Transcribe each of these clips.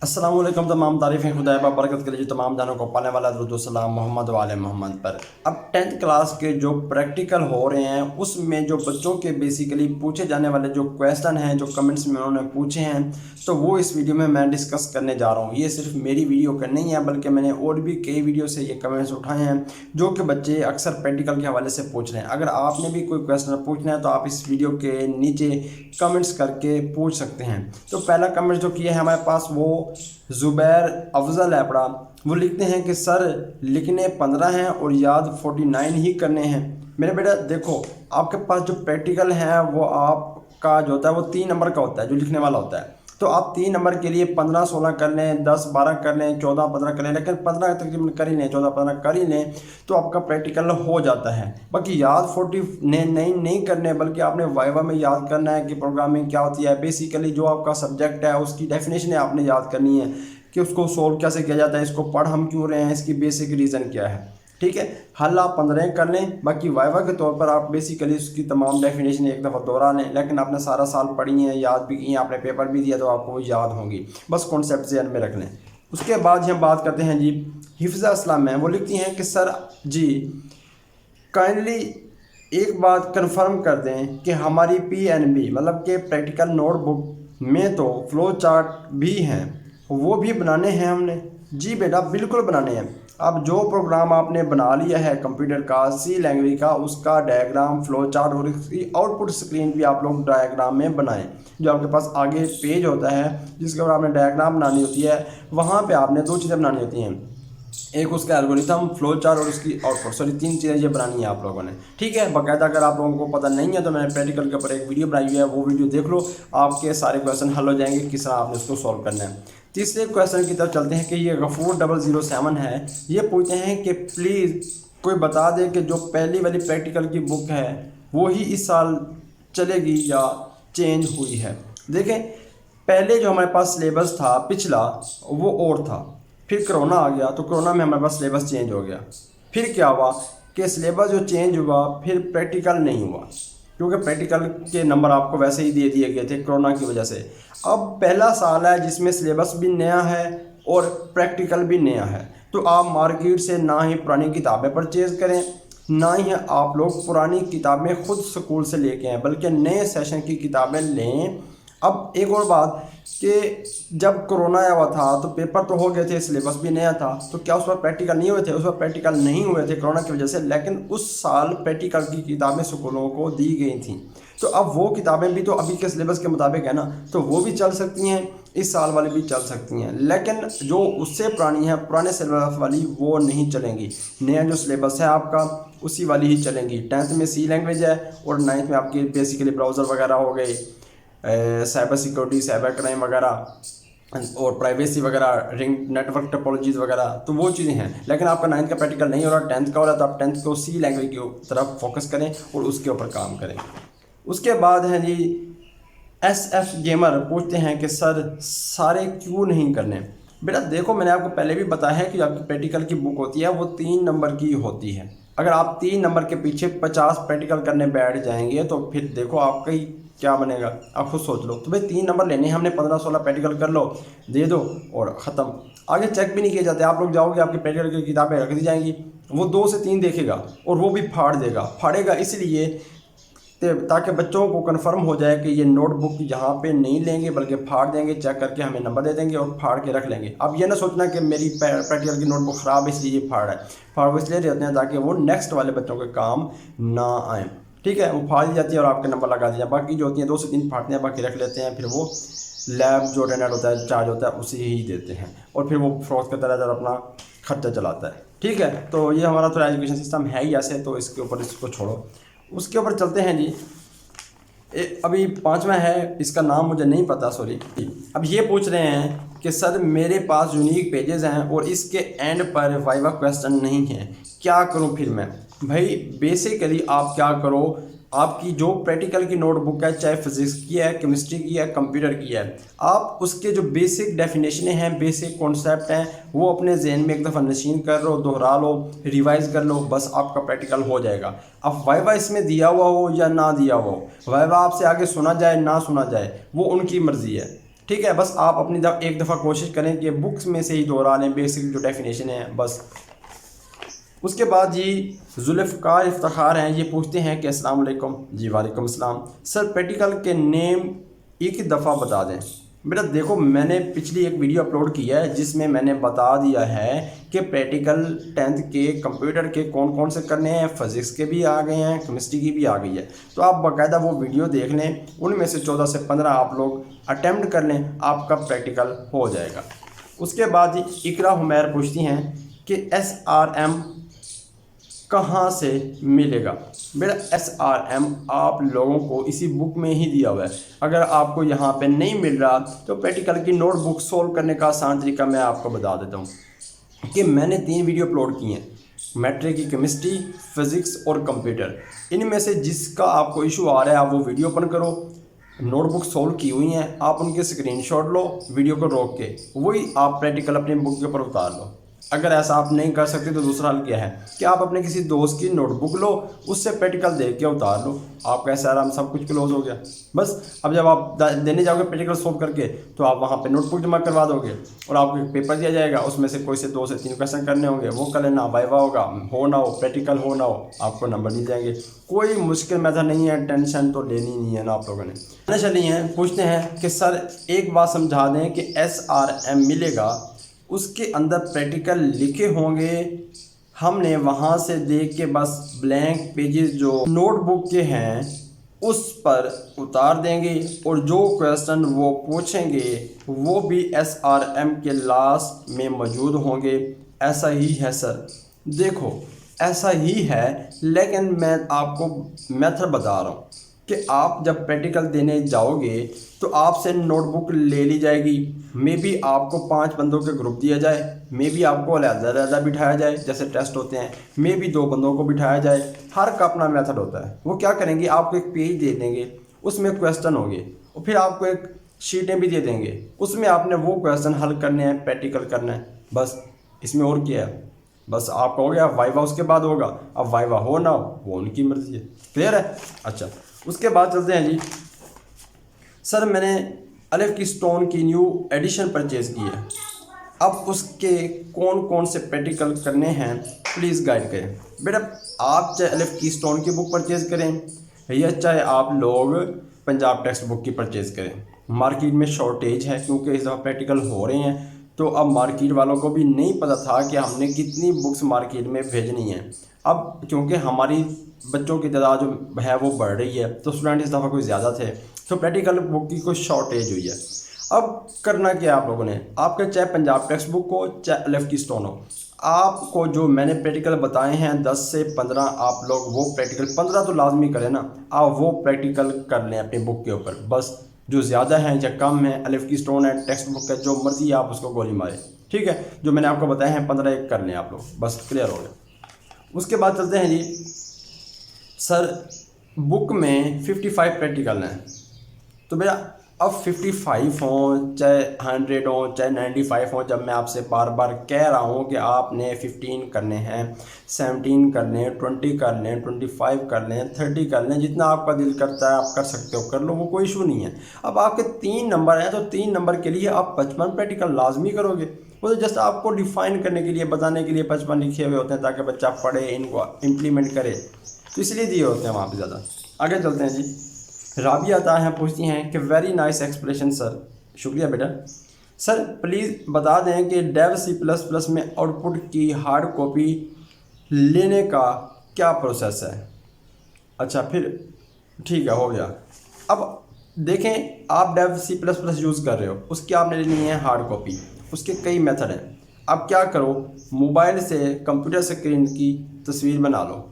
अस्सलाम वालेकुम। तमाम तारीफ़ें खुदा बरकत के लिए जो तमाम जानों को पाने वाला दरूद व सलाम मोहम्मद वाले मोहम्मद पर। अब 10th क्लास के जो प्रैक्टिकल हो रहे हैं उसमें जो बच्चों के बेसिकली पूछे जाने वाले जो क्वेश्चन हैं जो कमेंट्स में उन्होंने पूछे हैं तो वो इस वीडियो में मैं डिस्कस करने जा रहा हूँ। ये सिर्फ मेरी वीडियो का नहीं है बल्कि मैंने और भी कई वीडियो से ये कमेंट्स उठाए हैं जो कि बच्चे अक्सर प्रैक्टिकल के हवाले से पूछ रहे हैं। अगर आपने भी कोई क्वेश्चन पूछना है तो आप इस वीडियो के नीचे कमेंट्स करके पूछ सकते हैं। तो पहला कमेंट जो किया है हमारे पास वो ज़ुबैर अफजल है पड़ा। वो लिखते हैं कि सर लिखने 15 हैं और याद 49 ही करने हैं। मेरे बेटा देखो, आपके पास जो प्रैक्टिकल है वो आपका जो होता है वो 3 नंबर का होता है जो लिखने वाला होता है। तो आप 3 नंबर के लिए 15 16 कर लें, 10 12 कर लें, 14 15 कर लें, लेकिन 15 तकरीबन कर ही लें, 14 15 कर ही लें तो आपका प्रैक्टिकल हो जाता है। बाकी याद 40 नहीं करने बल्कि आपने वाइवा में याद करना है कि प्रोग्रामिंग क्या होती है। बेसिकली जो आपका सब्जेक्ट है उसकी डेफिनेशन आपने याद करनी है कि उसको सोल्व कैसे किया जाता है, इसको पढ़ हम क्यों रहे हैं, इसकी बेसिक रीज़न क्या है। ठीक है, हल आप 15 कर लें, बाकी वाइवा के तौर पर आप बेसिकली उसकी तमाम डेफिनेशन एक दफ़ा दोहरा लें। लेकिन आपने सारा साल पढ़ी है, याद भी की, आपने पेपर भी दिया तो आपको वो याद होंगी। बस कॉन्सेप्ट ज़हन में रख लें। उसके बाद हम बात करते हैं जी हिफ्ज़ा इस्लाम है। वो लिखती हैं कि सर जी काइंडली एक बात कंफर्म कर दें कि हमारी PNB मतलब कि प्रैक्टिकल नोटबुक में तो फ़्लो चार्ट भी हैं, वो भी बनाने हैं हमने। जी बेटा बिल्कुल बनाने हैं। अब जो प्रोग्राम आपने बना लिया है कंप्यूटर का सी लैंग्वेज का, उसका डायग्राम फ़्लो चार्ट और इसकी आउटपुट स्क्रीन भी आप लोग डायग्राम में बनाएं। जो आपके पास आगे पेज होता है जिसके ऊपर आपने डायग्राम बनानी होती है, वहाँ पे आपने 2 चीज़ें बनानी होती हैं, एक उसका एल्गोरिथम, फ्लो चार्ट और उसकी आउटपुट। सॉरी 3 चीज़ें ये बनानी है आप लोगों ने। ठीक है, बाकायदा अगर आप लोगों को पता नहीं है तो मैंने प्रैक्टिकल के ऊपर एक वीडियो बनाई हुई है, वो वीडियो देख लो, आपके सारे क्वेश्चन हल हो जाएंगे किस तरह आपने उसको सॉल्व करना है। तीसरे क्वेश्चन की तरफ चलते हैं कि ये गफूर 007 है। ये पूछते हैं कि प्लीज़ कोई बता दे कि जो पहली वाली प्रैक्टिकल की बुक है वो ही इस साल चलेगी या चेंज हुई है। देखें, पहले जो हमारे पास सिलेबस था पिछला वो और था, फिर कोरोना आ गया तो कोरोना में हमारे पास सिलेबस चेंज हो गया। फिर क्या हुआ कि सिलेबस जो चेंज हुआ फिर प्रैक्टिकल नहीं हुआ, क्योंकि प्रैक्टिकल के नंबर आपको वैसे ही दे दिए गए थे कोरोना की वजह से। अब पहला साल है जिसमें सिलेबस भी नया है और प्रैक्टिकल भी नया है, तो आप मार्केट से ना ही पुरानी किताबें परचेज़ करें, ना ही आप लोग पुरानी किताबें खुद स्कूल से लेके आएँ, बल्कि नए सेशन की किताबें लें। अब एक और बात कि जब कोरोना आया हुआ था तो पेपर तो हो गए थे, सिलेबस भी नया था, तो क्या उस पर प्रैक्टिकल नहीं हुए थे? उस पर प्रैक्टिकल नहीं हुए थे कोरोना की वजह से, लेकिन उस साल प्रैक्टिकल की किताबें स्कूलों को दी गई थी। तो अब वो किताबें भी तो अभी के सिलेबस के मुताबिक है ना, तो वो भी चल सकती हैं, इस साल वाली भी चल सकती हैं। लेकिन जो उससे पुरानी है, पुराने सिलेबस वाली, वो नहीं चलेंगी। नया जो सिलेबस है आपका उसी वाली ही चलेंगी। 10th में सी लैंग्वेज है और 9th में आपकी बेसिकली ब्राउज़र वगैरह हो गए, साइबर सिक्योरिटी, साइबर क्राइम वगैरह और प्राइवेसी वगैरह, रिंग नेटवर्क टोपोलॉजीज़ वगैरह, तो वो चीज़ें हैं। लेकिन आपका 9th का प्रैक्टिकल नहीं हो रहा, 10th का हो रहा, तो आप 10th को सी लैंग्वेज की तरफ फोकस करें और उसके ऊपर काम करें। उसके बाद है जी SF गेमर पूछते हैं कि सर सारे क्यों नहीं करने। बेटा देखो, मैंने आपको पहले भी बताया है कि आपकी प्रैक्टिकल की बुक होती है वो 3 नंबर की होती है। अगर आप 3 नंबर के पीछे 50 प्रैक्टिकल करने बैठ जाएंगे तो फिर देखो आपका ही क्या बनेगा, आप खुद सोच लो। तो भाई 3 नंबर लेने हैं हमने, 15 16 प्रैक्टिकल कर लो, दे दो और ख़त्म। आगे चेक भी नहीं किए जाते, आप लोग जाओगे आपकी प्रैक्टिकल की किताबें रख दी जाएंगी, वो 2 से 3 देखेगा और वो भी फाड़ेगा इसलिए ताकि बच्चों को कंफर्म हो जाए कि ये नोटबुक यहाँ पे नहीं लेंगे बल्कि फाड़ देंगे, चेक करके हमें नंबर दे देंगे और फाड़ के रख लेंगे। अब ये ना सोचना कि मेरी प्रैक्टिकल की नोटबुक ख़राब है इसलिए ये फाड़ वो इसलिए देते हैं ताकि वो नेक्स्ट वाले बच्चों के काम ना आए। ठीक है, वो फाड़ दी जाती है और आपके नंबर लगा दिया। बाकी जो होती हैं 2 से 3 फाड़ते हैं, बाकी रख लेते हैं, फिर वो लैब जो अटेंडेंट होता है, चार्ज होता है, उसी ही देते हैं और फिर वो फ्रॉड करता रहता है और अपना खर्चा चलाता है। ठीक है, तो ये हमारा तो एजुकेशन सिस्टम है ही ऐसे, तो इसके ऊपर इसको छोड़ो। उसके ऊपर चलते हैं जी। अभी 5वां है, इसका नाम मुझे नहीं पता, सॉरी। अब ये पूछ रहे हैं कि सर मेरे पास यूनिक पेजेस हैं और इसके एंड पर वाइवा क्वेश्चन नहीं है, क्या करूं फिर मैं? भाई बेसिकली आप क्या करो, आपकी जो प्रैक्टिकल की नोटबुक है, चाहे फिजिक्स की है, केमिस्ट्री की है, कंप्यूटर की है, आप उसके जो बेसिक डेफिनेशनें हैं, बेसिक कॉन्सेप्ट हैं, वो अपने जहन में एक दफ़ा नशीन कर लो, दोहरा लो, रिवाइज़ कर लो, बस आपका प्रैक्टिकल हो जाएगा। अब वाइवा इसमें दिया हुआ हो या ना दिया हुआ हो, वाइवा आपसे आगे सुना जाए ना सुना जाए वो उनकी मर्ज़ी है। ठीक है, बस आप अपनी एक दफ़ा कोशिश करें कि बुक्स में से ही दोहरा लें बेसिक जो डेफिनेशन है बस। उसके बाद जी जुल्फ़कार इफ्तिखार हैं, ये पूछते हैं कि अस्सलाम वालेकुम। जी वालेकुम अस्सलाम। सर प्रैक्टिकल के नेम एक दफ़ा बता दें। बेटा देखो, मैंने पिछली एक वीडियो अपलोड की है जिसमें मैंने बता दिया है कि प्रैक्टिकल 10th के कंप्यूटर के कौन कौन से करने हैं, फिज़िक्स के भी आ गए हैं, केमिस्ट्री की भी आ गई है। तो आप बाकायदा वो वीडियो देख लें, उनमें से 14 से 15 आप लोग अटैम्प्ट कर लें, आपका प्रैक्टिकल हो जाएगा। उसके बाद इकरा हुमैर पूछती हैं कि SRM कहाँ से मिलेगा। बेटा SRM आप लोगों को इसी बुक में ही दिया हुआ है। अगर आपको यहाँ पे नहीं मिल रहा तो प्रैक्टिकल की नोटबुक सोल्व करने का आसान तरीका मैं आपको बता देता हूँ कि मैंने 3 वीडियो अपलोड किए हैं, मैट्रिक की केमिस्ट्री, फिज़िक्स और कंप्यूटर। इनमें से जिसका आपको इशू आ रहा है आप वो वीडियो ओपन करो, नोटबुक सोल्व की हुई हैं, आप उनके स्क्रीनशॉट लो वीडियो को रोक के, वही आप प्रैक्टिकल अपनी बुक के ऊपर उतार लो। अगर ऐसा आप नहीं कर सकते तो दूसरा हल क्या है कि आप अपने किसी दोस्त की नोटबुक लो, उससे प्रैक्टिकल देख के उतार लो, आपका SRM सब कुछ क्लोज हो गया। बस अब जब आप देने जाओगे प्रैक्टिकल सोल्व करके तो आप वहाँ पे नोटबुक जमा करवा दोगे और आपको एक पेपर दिया जाएगा, उसमें से कोई से 2 से 3 क्वेश्चन करने होंगे, वो कर लेना, वाइवा होगा, हो ना हो प्रैक्टिकल हो ना हो आपको नंबर मिल जाएंगे। कोई मुश्किल मेथड नहीं है, टेंशन तो लेनी नहीं है ना आप लोगों ने। चलिए हैं पूछते हैं कि सर एक बात समझा दें कि SRM मिलेगा, उसके अंदर प्रैक्टिकल लिखे होंगे, हमने वहाँ से देख के बस ब्लैंक पेजेस जो नोटबुक के हैं उस पर उतार देंगे और जो क्वेश्चन वो पूछेंगे वो भी SRM के लास्ट में मौजूद होंगे। ऐसा ही है सर। देखो ऐसा ही है, लेकिन मैं आपको मेथड बता रहा हूँ कि आप जब प्रैक्टिकल देने जाओगे तो आपसे नोटबुक ले ली जाएगी, मे बी आपको 5 बंदों के ग्रुप दिया जाए, मे बी आपको अलग-अलग बिठाया जाए जैसे टेस्ट होते हैं, मे बी 2 बंदों को बिठाया जाए, हर का अपना मेथड होता है। वो क्या करेंगे, आपको एक पेज दे देंगे, उसमें क्वेश्चन होंगे और फिर आपको एक शीटें भी दे देंगे, उसमें आपने वो क्वेश्चन हल करने हैं, प्रैक्टिकल करना है, बस इसमें और क्या है। बस आपका हो गया, वाइवा उसके बाद होगा। अब वाइवा हो ना हो वो उनकी मर्जी है। क्लियर है? अच्छा, उसके बाद चलते हैं जी। सर मैंने अलिफ की स्टोन की न्यू एडिशन परचेज़ की है, अब उसके कौन कौन से प्रैक्टिकल करने हैं प्लीज़ गाइड करें। बेटा आप चाहे अलिफ की स्टोन की बुक परचेज़ करें या चाहे आप लोग पंजाब टेक्स्ट बुक की परचेज़ करें, मार्केट में शॉर्टेज है क्योंकि इस दफ़ा प्रैक्टिकल हो रहे हैं। तो अब मार्केट वालों को भी नहीं पता था कि हमने कितनी बुक्स मार्केट में भेजनी है। अब क्योंकि हमारी बच्चों की तादाद जो है वो बढ़ रही है तो स्टूडेंट इस दफ़ा कोई ज़्यादा थे, तो प्रैक्टिकल बुक की कोई शॉर्टेज हुई है। अब करना क्या आप लोगों ने, आपके चाहे पंजाब टेक्स्ट बुक हो चाहे अलिफ की स्टोन हो, आपको जो मैंने प्रैक्टिकल बताए हैं 10 से 15 आप लोग वो प्रैक्टिकल 15 तो लाजमी करें ना, आप वो प्रैक्टिकल कर लें अपनी बुक के ऊपर। बस जो ज़्यादा है या कम है, अलिफ की स्टोन है, टेक्स्ट बुक है, जो मर्जी है आप उसको गोली मारें। ठीक है, जो मैंने आपको बताए हैं 15 एक कर लें आप लोग, बस क्लियर हो गया। उसके बाद चलते हैं जी। सर बुक में 55 प्रैक्टिकल हैं, तो मेरा अब 55 हों चाहे 100 हों चाहे 95 हों, जब मैं आपसे बार बार कह रहा हूँ कि आपने 15 करने हैं, 17 कर लें, 20 कर लें, 25 कर लें, 30 कर लें, जितना आपका दिल करता है आप कर सकते हो, कर लो, वो कोई इशू नहीं है। अब आपके 3 नंबर हैं तो 3 नंबर के लिए आप 55 प्रैक्टिकल लाजमी करोगे। वो तो जस्ट आपको डिफ़ाइन करने के लिए, बताने के लिए 55 लिखे हुए होते हैं ताकि बच्चा पढ़े, इनको इम्प्लीमेंट करे, तो इसलिए दिए होते हैं वहाँ पर ज़्यादा। आगे चलते हैं जी। राबिया आता है, पूछती हैं कि वेरी नाइस एक्सप्लेनेशन सर। शुक्रिया बेटा। सर प्लीज़ बता दें कि डेव C++ में आउटपुट की हार्ड कॉपी लेने का क्या प्रोसेस है। अच्छा फिर ठीक है, हो गया। अब देखें आप डेव C++ यूज़ कर रहे हो, उसकी आपने लेनी है हार्ड कॉपी, उसके कई मेथड हैं। अब क्या करो, मोबाइल से कंप्यूटर स्क्रीन की तस्वीर बना लो,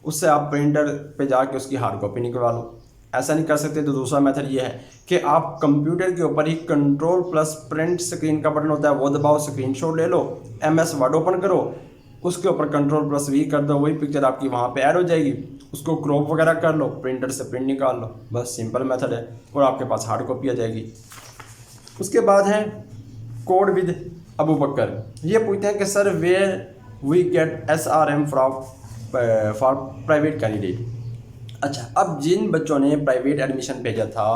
उससे आप प्रिंटर पे जाके उसकी हार्ड कॉपी निकलवा लो। ऐसा नहीं कर सकते तो दूसरा मेथड ये है कि आप कंप्यूटर के ऊपर ही Ctrl+प्रिंट स्क्रीन का बटन होता है वो दबाओ, स्क्रीनशॉट ले लो, MS वर्ड ओपन करो, उसके ऊपर Ctrl+V कर दो, वही पिक्चर आपकी वहाँ पे ऐड हो जाएगी, उसको क्रॉप वगैरह कर लो, प्रिंटर से प्रिंट निकाल लो, बस सिंपल मेथड है और आपके पास हार्ड कॉपी आ जाएगी। उसके बाद है कोड विद अबू बकर। ये पूछते हैं कि sir where we get SRM for private candidate. अच्छा, अब जिन बच्चों ने प्राइवेट एडमिशन भेजा था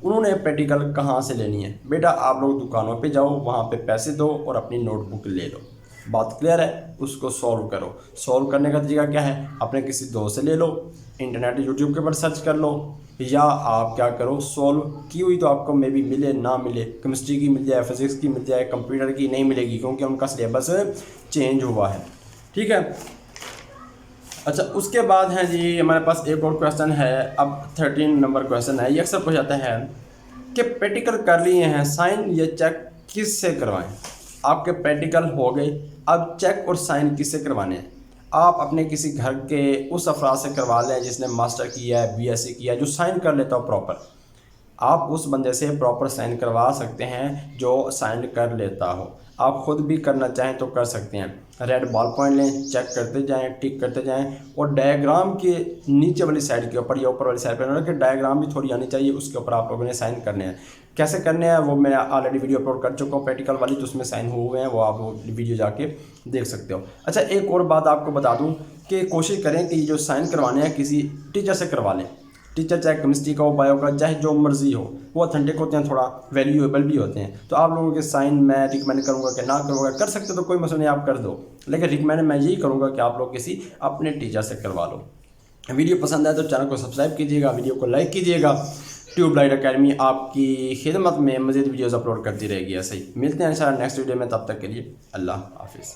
उन्होंने प्रैक्टिकल कहाँ से लेनी है? बेटा आप लोग दुकानों पे जाओ, वहाँ पे पैसे दो और अपनी नोटबुक ले लो। बात क्लियर है? उसको सॉल्व करो। सॉल्व करने का तरीका क्या है? अपने किसी दोस्त से ले लो, इंटरनेट यूट्यूब के ऊपर सर्च कर लो, या आप क्या करो, सॉल्व की हुई तो आपको मे बी मिले ना मिले, केमिस्ट्री की मिल जाए, फिजिक्स की मिल जाए, कंप्यूटर की नहीं मिलेगी क्योंकि उनका सिलेबस चेंज हुआ है। ठीक है। अच्छा, उसके बाद है जी हमारे पास एक और क्वेश्चन है। अब 13 नंबर क्वेश्चन है, ये अक्सर पूछा जाता है कि प्रैक्टिकल कर लिए हैं, साइन या चेक किससे करवाएं? आपके प्रैक्टिकल हो गए, अब चेक और साइन किससे करवाने हैं? आप अपने किसी घर के उस अफराद से करवा लें जिसने मास्टर किया है, बीएससी किया है, जो साइन कर लेता हो प्रॉपर। आप उस बंदे से प्रॉपर साइन करवा सकते हैं जो साइन कर लेता हो। आप खुद भी करना चाहें तो कर सकते हैं। रेड बॉल पॉइंट लें, चेक करते जाएं, टिक करते जाएं, और डायग्राम के नीचे वाली साइड के ऊपर या ऊपर वाली साइड पर कि डायग्राम भी थोड़ी आनी चाहिए, उसके ऊपर आप लोगों ने साइन करने हैं। कैसे करने हैं वो मैं ऑलरेडी वीडियो अपलोड कर चुका हूँ प्रैक्टिकल वाली, तो उसमें साइन हुए हैं, वो आप वीडियो जाके देख सकते हो। अच्छा, एक और बात आपको बता दूँ कि कोशिश करें कि जो साइन करवाने हैं किसी टीचर से करवा लें। टीचर चाहे केमिस्ट्री का हो, बायो का, चाहे जो मर्जी हो, वो ऑथेंटिक होते हैं, थोड़ा वैल्यूएबल भी होते हैं। तो आप लोगों के साइन मैं रिकमेंड करूँगा कि ना करूँगा, कर सकते तो कोई मसला नहीं, आप कर दो, लेकिन रिकमेंड मैं यही करूँगा कि आप लोग किसी अपने टीचर से करवा लो। वीडियो पसंद आए तो चैनल को सब्सक्राइब कीजिएगा, वीडियो को लाइक कीजिएगा। ट्यूबलाइट अकेडमी आपकी खिदमत में मज़ीद वीडियोज़ अपलोड करती रहेगी। ऐसे ही मिलते हैं इंशाल्लाह नेक्स्ट वीडियो में, तब तक के लिए अल्लाह हाफिज़।